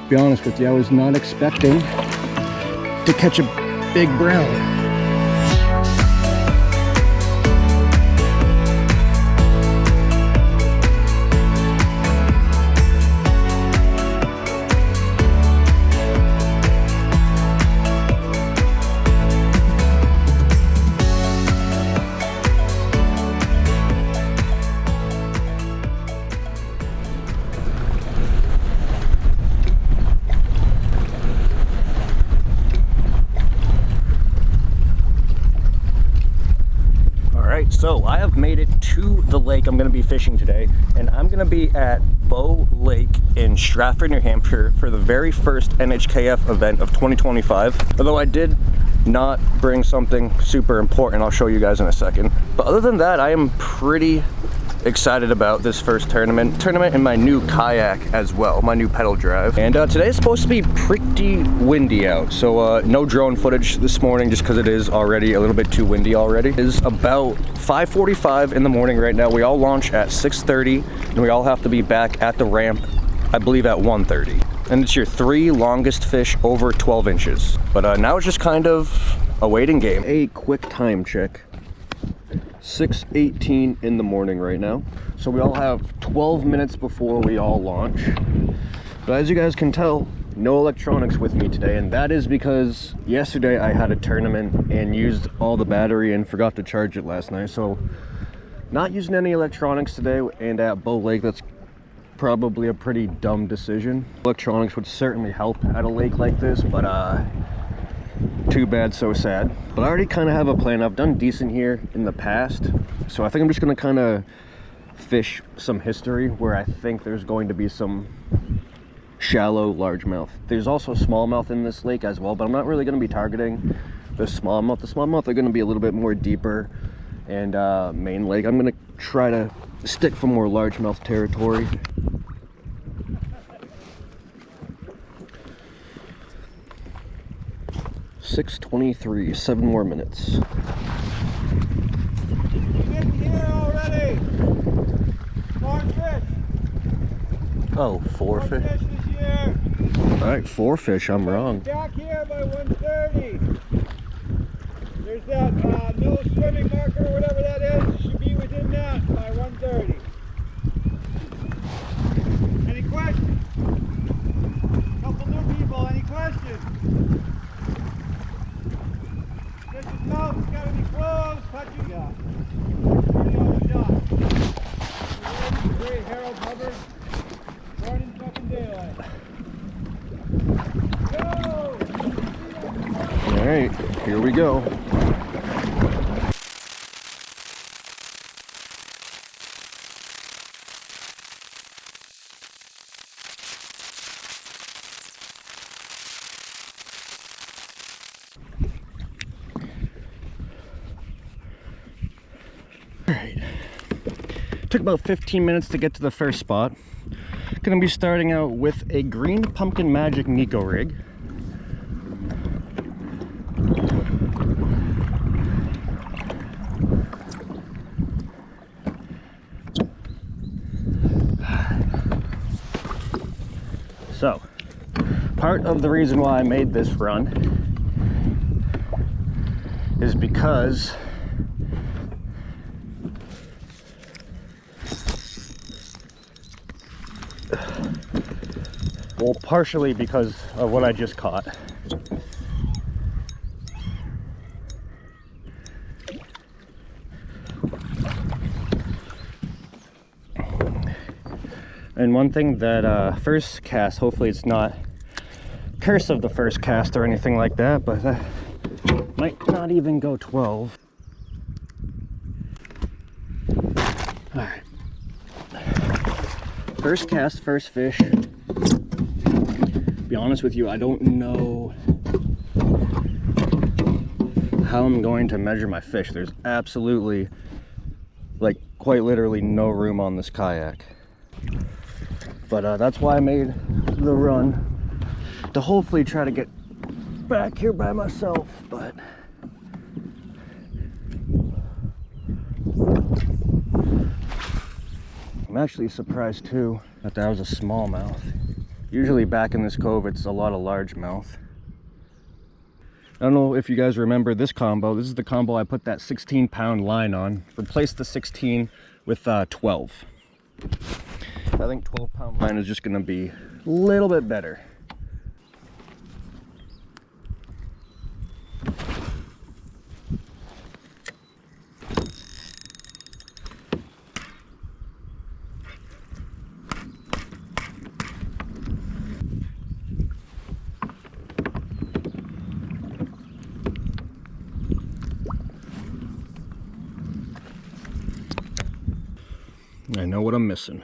To be honest with you, I was not expecting to catch a big brown. So I have made it to the lake I'm going to be fishing today, and I'm going to be at Bow Lake in Strafford, New Hampshire for the very first NHKF event of 2025. Although I did not bring something super important, I'll show you guys in a second. But other than that, I am pretty excited about this first tournament in my new kayak as well, my new pedal drive. And today is supposed to be pretty windy out, so no drone footage this morning just because it is already a little bit too windy already. It is about 5:45 in the morning right now. We all launch at 6:30 and we all have to be back at the ramp, I believe, at 1:30. And it's your 3 longest fish over 12 inches. But now it's just kind of a waiting game. A quick time check. 6:18 in the morning right now. So we all have 12 minutes before we all launch. But as you guys can tell, no electronics with me today, and that is because yesterday I had a tournament and used all the battery and forgot to charge it last night. So not using any electronics today, and at Bow Lake, that's probably a pretty dumb decision. Electronics would certainly help at a lake like this, but too bad, so sad. But I already kind of have a plan. I've done decent here in the past, so I think I'm just gonna kind of fish some history where I think there's going to be some shallow largemouth. There's also smallmouth in this lake as well, but I'm not really going to be targeting the smallmouth. The smallmouth are going to be a little bit more deeper and main lake. I'm going to try to stick for more largemouth territory. $6:23, 7 more minutes. You're getting here already. 4 fish. Oh, 4 fish. Fish this year. All right, 4 fish. I'm wrong. Back here by 1:30. There's that no swimming marker, whatever that is. It should be within that by 1:30. Any questions? Couple new people. Any questions? Fish's mouth's got to be closed. Touching. Yeah. Turning on the dock. Great Harold Hubbard. Morning fucking daylight. Go! All right, here we go. All right. Took about 15 minutes to get to the first spot. Gonna be starting out with a green pumpkin magic Nico rig. So, part of the reason why I made this run is because well, partially because of what I just caught. And one thing that first cast, hopefully it's not curse of the first cast or anything like that, but that might not even go 12. All right. First cast, first fish. Be honest with you, I don't know how I'm going to measure my fish. There's absolutely, like, quite literally no room on this kayak. But that's why I made the run, to hopefully try to get back here by myself. But I'm actually surprised too that that was a smallmouth. Usually back in this cove, it's a lot of largemouth. I don't know if you guys remember this combo. This is the combo I put that 16-pound line on. Replaced the 16 with 12. I think 12-pound line is just going to be a little bit better. I know what I'm missing.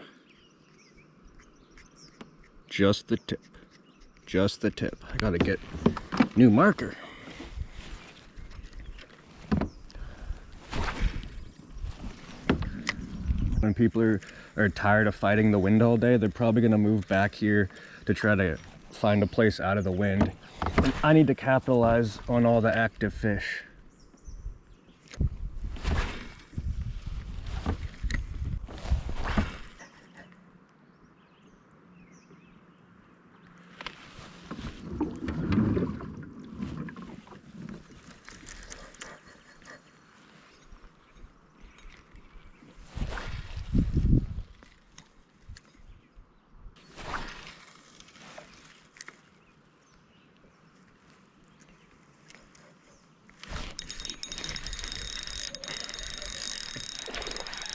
Just the tip. Just the tip. I gotta get new marker. When people are tired of fighting the wind all day, they're probably gonna move back here to try to find a place out of the wind. And I need to capitalize on all the active fish.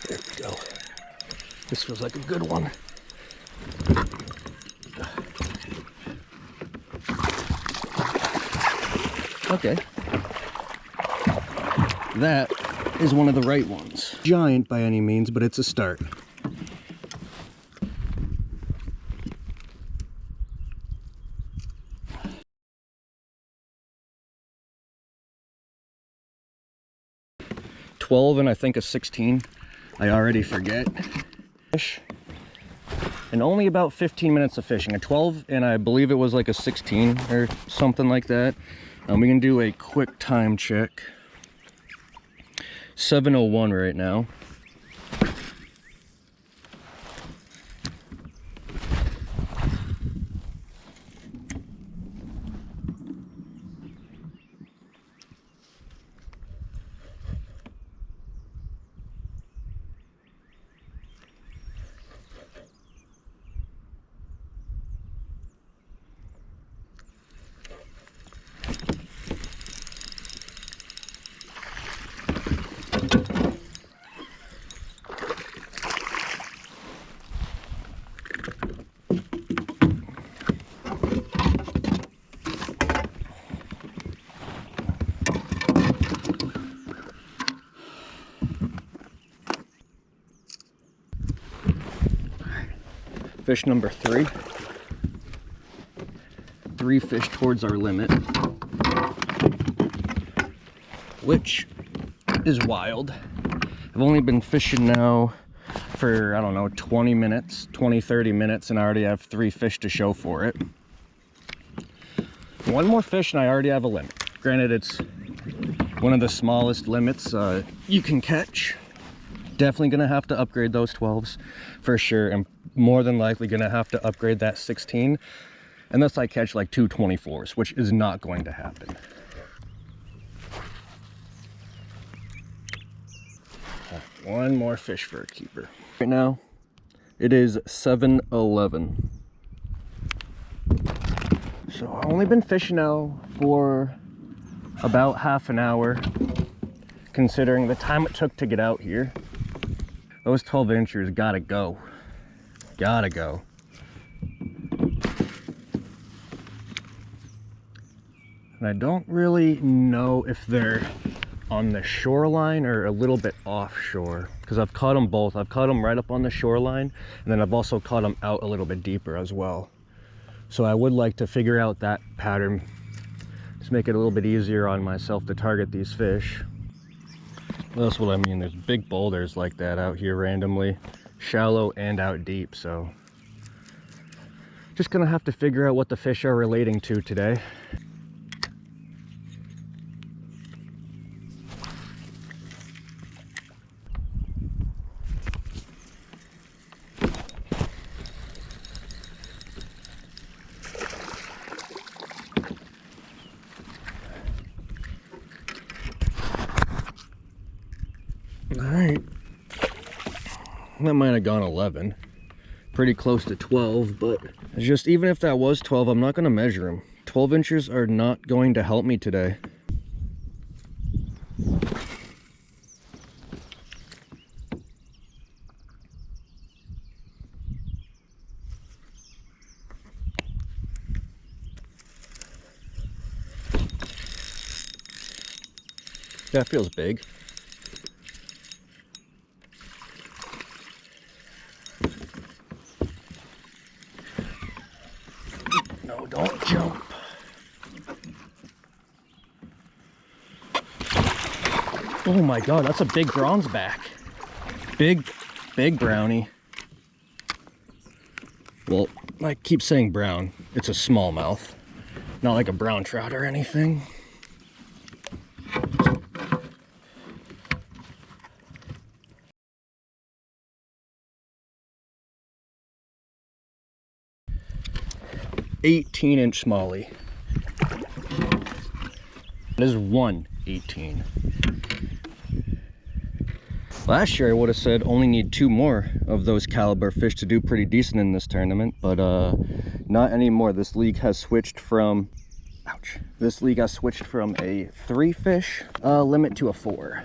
There we go. This feels like a good one. Okay. That is one of the right ones. Giant by any means, but it's a start. $12 and I think a 16. I already forget. Fish. And only about 15 minutes of fishing. A 12 and I believe it was like a 16 or something like that. We can do a quick time check. 7:01 right now. Fish number 3. 3 fish towards our limit, which is wild. I've only been fishing now for, I don't know, 20 minutes, 30 minutes, and I already have 3 fish to show for it. One more fish and I already have a limit. Granted, it's one of the smallest limits you can catch. Definitely gonna have to upgrade those 12s for sure, and more than likely gonna have to upgrade that 16 unless I catch like 2 24s, which is not going to happen. One more fish for a keeper. Right now it is 7:11, so I've only been fishing now for about half an hour considering the time it took to get out here. Those 12-inchers gotta go. Gotta go. And I don't really know if they're on the shoreline or a little bit offshore, because I've caught them both. I've caught them right up on the shoreline, and then I've also caught them out a little bit deeper as well. So I would like to figure out that pattern, just make it a little bit easier on myself to target these fish. That's what I mean. There's big boulders like that out here randomly, shallow and out deep, so just gonna have to figure out what the fish are relating to today. that might have gone 11. Pretty close to 12, but it's just, even if that was 12, I'm not going to measure them. 12 inches are not going to help me today. That feels big. No, don't jump. Oh my God, that's a big bronze back. Big brownie. Well, I keep saying brown. It's a smallmouth. Not like a brown trout or anything. "18-inch smallie." That is 1/18. Last year I would have said only need 2 more of those caliber fish to do pretty decent in this tournament, but not anymore. This league has switched from, ouch, this league has switched from a 3 fish limit to a 4.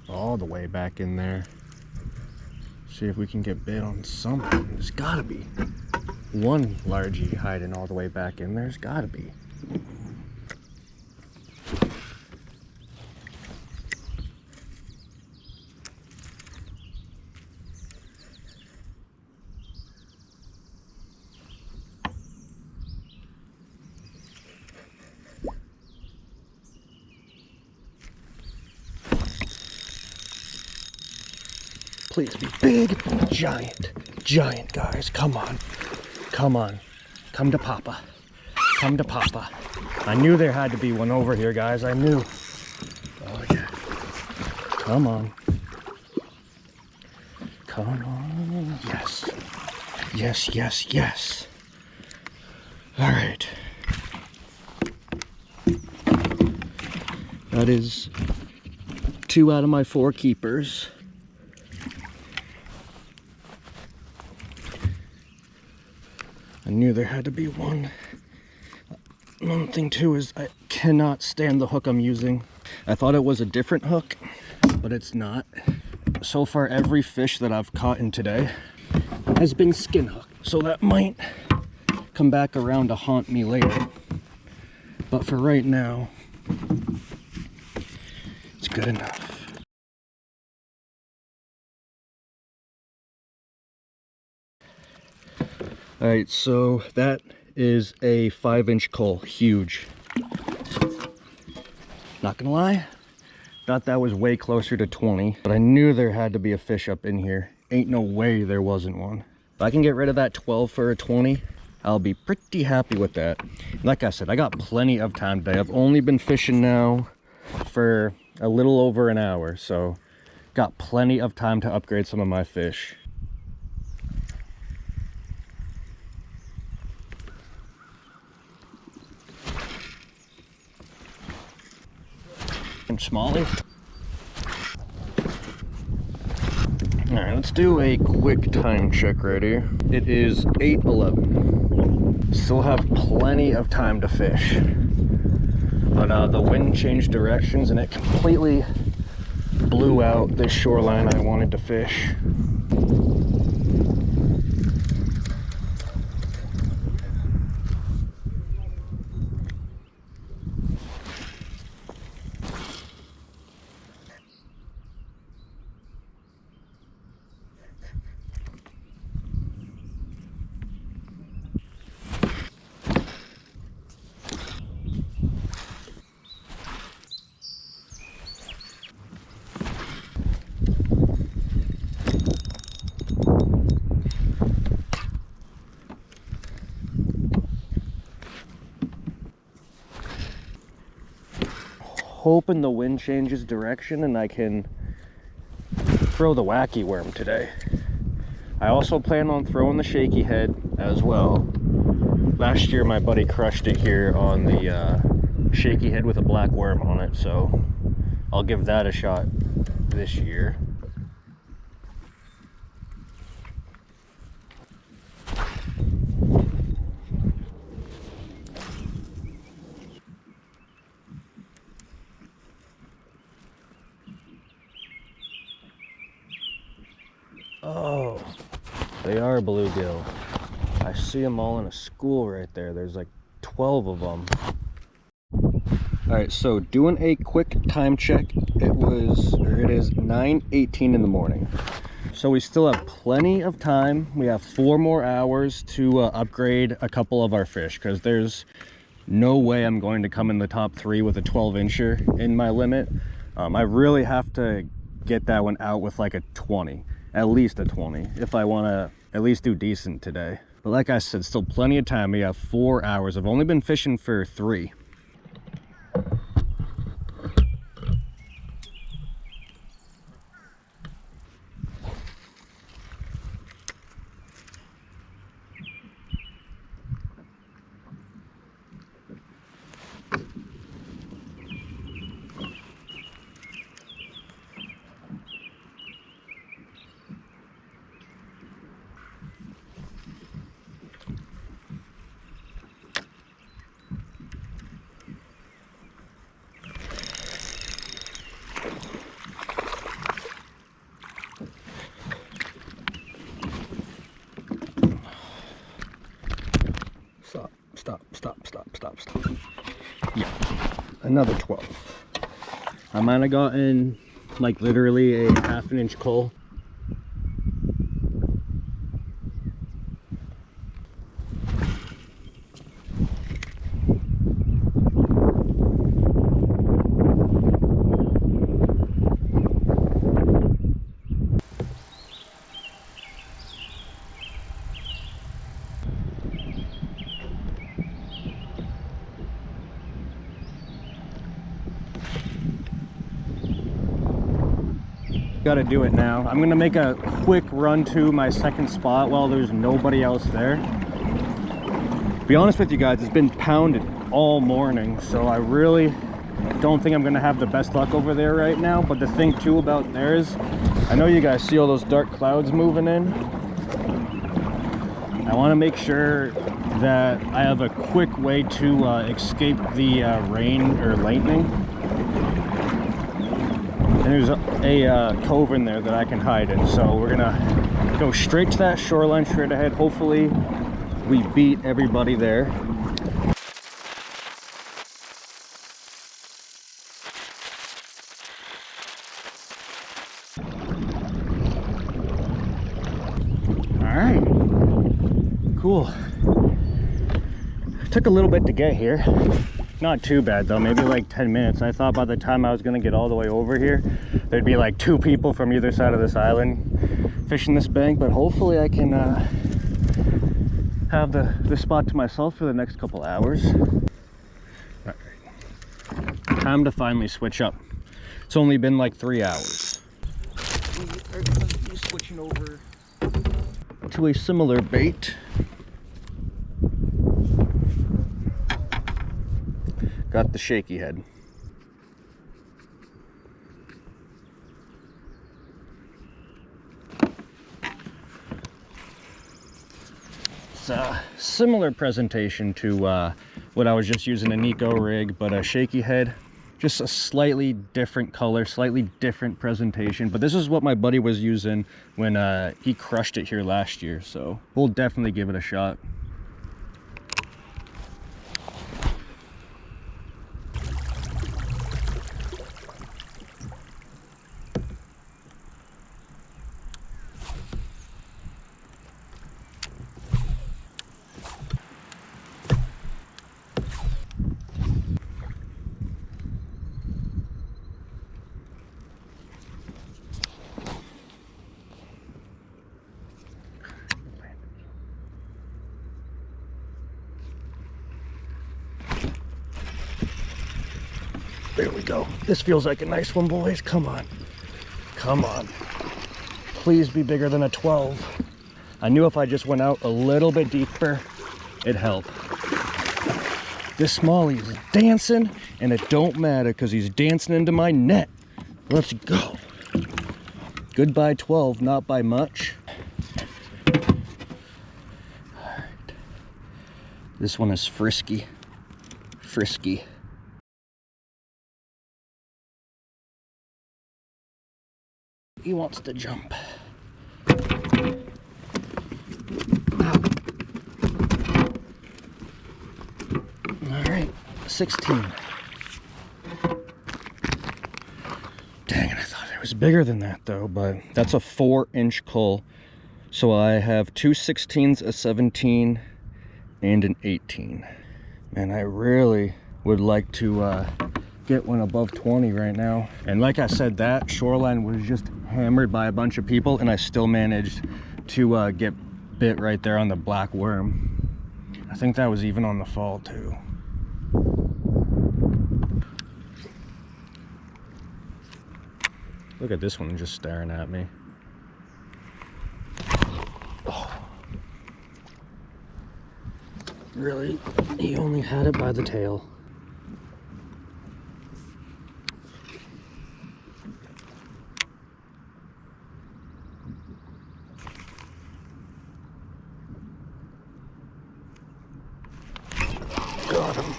All the way back in there. See if we can get bit on something. There's gotta be one largie hiding all the way back in there. There's gotta be. Please be big, giant, guys. Come on. Come to Papa. Come to Papa. I knew there had to be one over here, guys. I knew. Oh, yeah. Come on. Come on. Yes. All right. That is 2 out of my 4 keepers. I knew there had to be one. One thing too is I cannot stand the hook I'm using. I thought it was a different hook, but it's not. So far, every fish that I've caught in today has been skin hooked. So that might come back around to haunt me later. But for right now, it's good enough. All right, so that is a 5-inch coal, huge. Not gonna lie, thought that was way closer to 20, but I knew there had to be a fish up in here. Ain't no way there wasn't one. If I can get rid of that 12 for a 20, I'll be pretty happy with that. Like I said, I got plenty of time today. I've only been fishing now for a little over an hour, so got plenty of time to upgrade some of my fish. And smallie. All right, let's do a quick time check right here. It is 8:11. Still have plenty of time to fish, but the wind changed directions and it completely blew out this shoreline I wanted to fish. hoping the wind changes direction and I can throw the wacky worm today. I also plan on throwing the shaky head as well. Last year my buddy crushed it here on the shaky head with a black worm on it, so I'll give that a shot this year. Oh, they are bluegill. I see them all in a school right there. There's like 12 of them. All right, so doing a quick time check. It is 9:18 in the morning. So we still have plenty of time. We have 4 more hours to upgrade a couple of our fish, because there's no way I'm going to come in the top 3 with a 12-incher in my limit. I really have to get that one out with like a 20. At least a 20 if I want to at least do decent today. But like I said, still plenty of time. We have 4 hours. I've only been fishing for 3. Stop. Yeah, another 12. I might have gotten like literally a ½ inch coal. Gotta do it now. I'm gonna make a quick run to my second spot while there's nobody else there. To be honest with you guys, it's been pounded all morning, so I really don't think I'm gonna have the best luck over there right now. But the thing too about there is, I know you guys see all those dark clouds moving in. I want to make sure that I have a quick way to escape the rain or lightning. And there's a cove in there that I can hide in, so we're gonna go straight to that shoreline straight ahead. Hopefully we beat everybody there. All right, cool. Took a little bit to get here. Not too bad though, maybe like 10 minutes. I thought by the time I was gonna get all the way over here, there'd be like 2 people from either side of this island fishing this bank, but hopefully I can have the spot to myself for the next couple hours. All right. Time to finally switch up. It's only been like 3 hours. We are gonna be switching over to a similar bait. Got the shaky head. It's a similar presentation to what I was just using, a Nico rig, but a shaky head. Just a slightly different color, slightly different presentation. But this is what my buddy was using when he crushed it here last year. So we'll definitely give it a shot. There we go. This feels like a nice one, boys. Come on. Come on. Please be bigger than a 12. I knew if I just went out a little bit deeper, it'd help. This smallie's dancing, and it don't matter because he's dancing into my net. Let's go. Goodbye 12, not by much. All right. This one is frisky. Frisky. He wants to jump. All right, 16. Dang it, I thought it was bigger than that though, but that's a 4-inch cull. So I have 2 16s, a 17, and an 18. Man, I really would like to get one above 20 right now. And like I said, that shoreline was just hammered by a bunch of people, and I still managed to get bit right there on the black worm. I think that was even on the fall too. Look at this one just staring at me. Oh. Really? He only had it by the tail. Got him.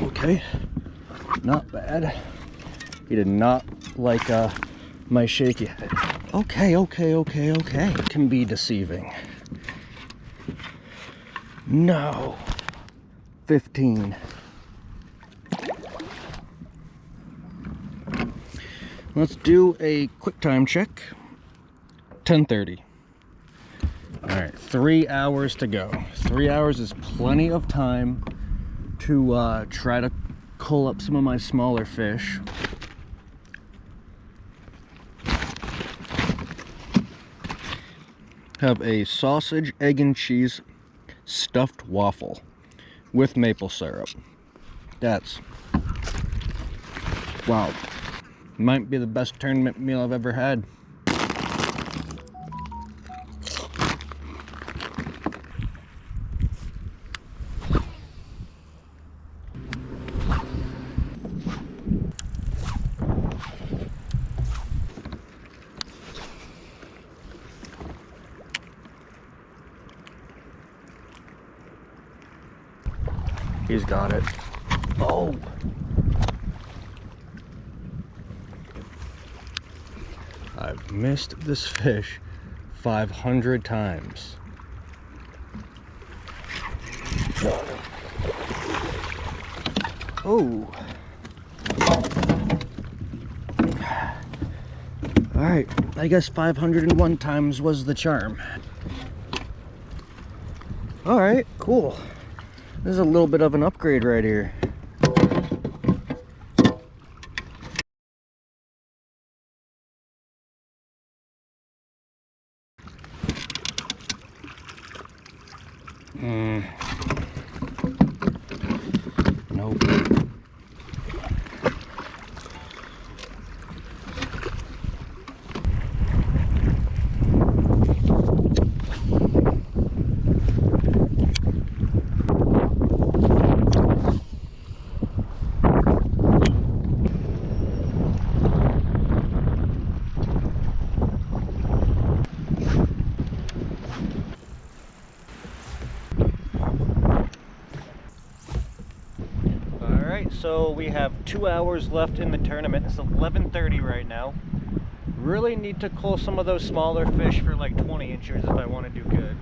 Okay. Not bad. He did not like my shaky head. Okay. It can be deceiving. No. 15. Let's do a quick time check. 10:30. All right, 3 hours to go. 3 hours is plenty of time to try to cull up some of my smaller fish. Have a sausage, egg, and cheese stuffed waffle with maple syrup. That's, wow, might be the best tournament meal I've ever had. He's got it. Oh! I've missed this fish 500 times. Got him. Oh! Alright, I guess 501 times was the charm. Alright, cool. This is a little bit of an upgrade right here. Nope. So we have 2 hours left in the tournament. It's 11:30 right now. Really need to cull some of those smaller fish for like 20 inches if I want to do good.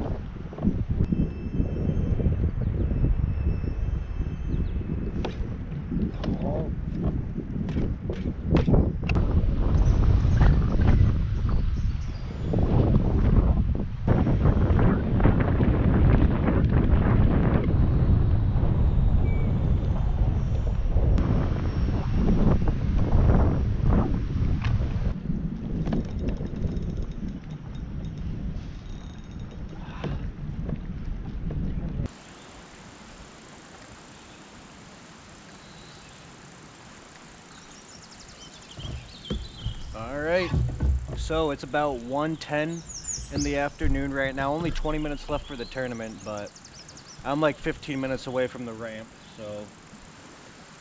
Oh. So it's about 1:10 in the afternoon right now. Only 20 minutes left for the tournament, but I'm like 15 minutes away from the ramp, so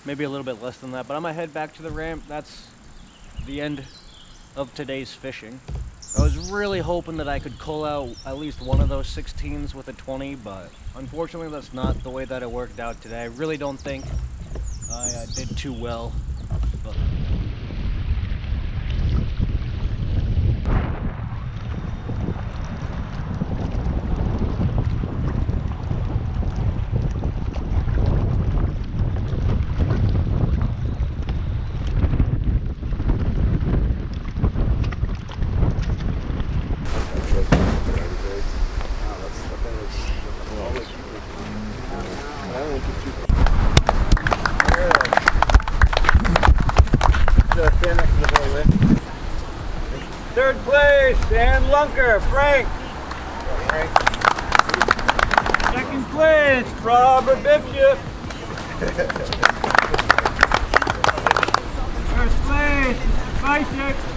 maybe a little bit less than that. But I'm gonna head back to the ramp. That's the end of today's fishing. I was really hoping that I could cull out at least one of those 16s with a 20, but unfortunately that's not the way that it worked out today. I really don't think I did too well. But Third place, Dan Lunker, Frank. Second place, Robert Bishop. First place, Bicycle.